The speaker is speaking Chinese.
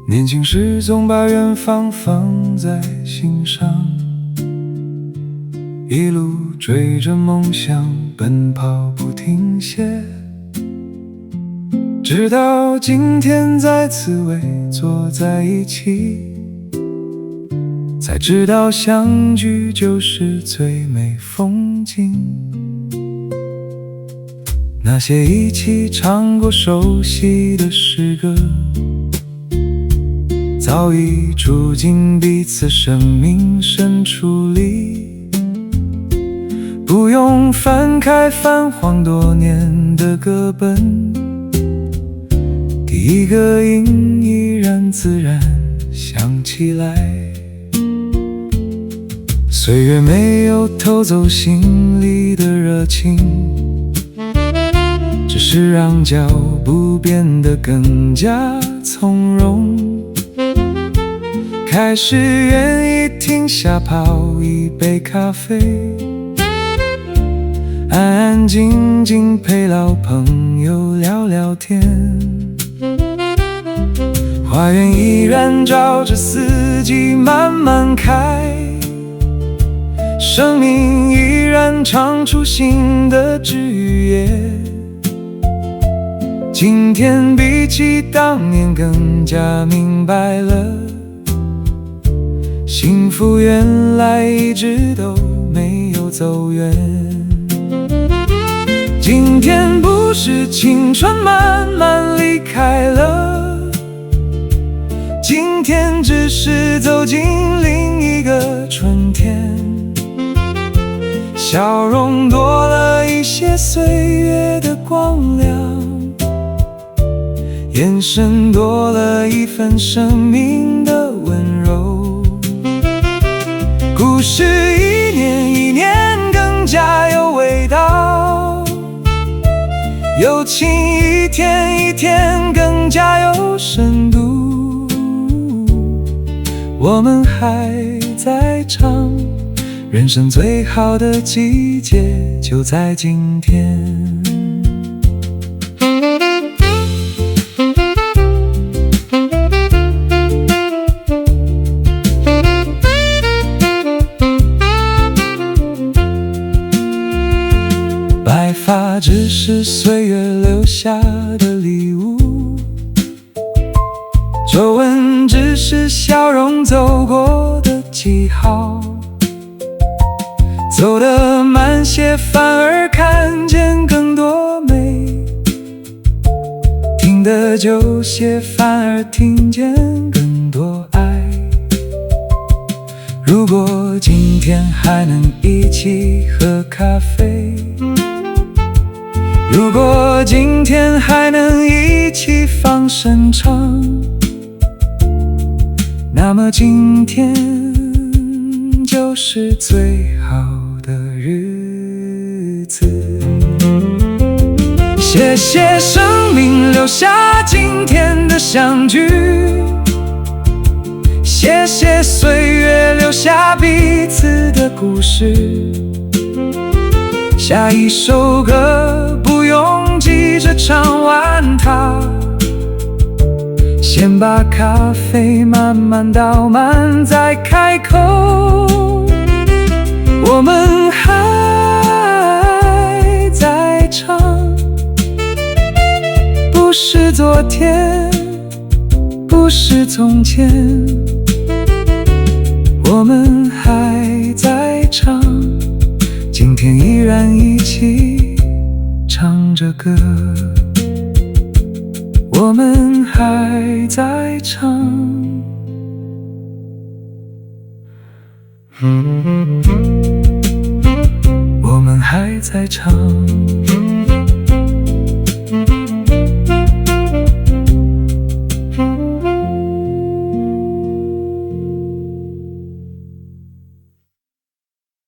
年轻时总把远方放在心上，一路追着梦想奔跑不停歇，直到今天再次围坐在一起，才知道相聚就是最美风景。那些一起唱过熟悉的诗歌，早已住进彼此生命深处里，不用翻开泛黄多年的歌本，第一个音依然自然响起来。岁月没有偷走心里的热情，只是让脚步变得更加从容，开始愿意停下泡一杯咖啡，安安静静陪老朋友聊聊天。花园依然照着四季慢慢开，生命依然长出新的枝叶。今天比起当年更加明白了，幸福原来一直都没有走远。今天不是青春慢慢离开了，今天只是走进另一个春天，笑容多了一些岁月的光亮，眼神多了一份生命的温柔。故事一年一年更加有味道，友情一天一天更加有深度。我们还在唱，人生最好的季节就在今天。白发只是岁月留下的礼物，皱纹只是笑容走过的记号，走得慢些反而看见更多美，听得久些反而听见更多爱。如果今天还能一起喝咖啡，如果今天还能一起放声唱，那么今天就是最好的日子。谢谢生命留下今天的相聚，谢谢岁月留下彼此的故事。下一首歌不用急着唱完它，先把咖啡慢慢倒满再开口。我们还在唱，不是昨天，不是从前，我们还在唱，今天依然一起唱着歌。我们还在唱，我们还在唱。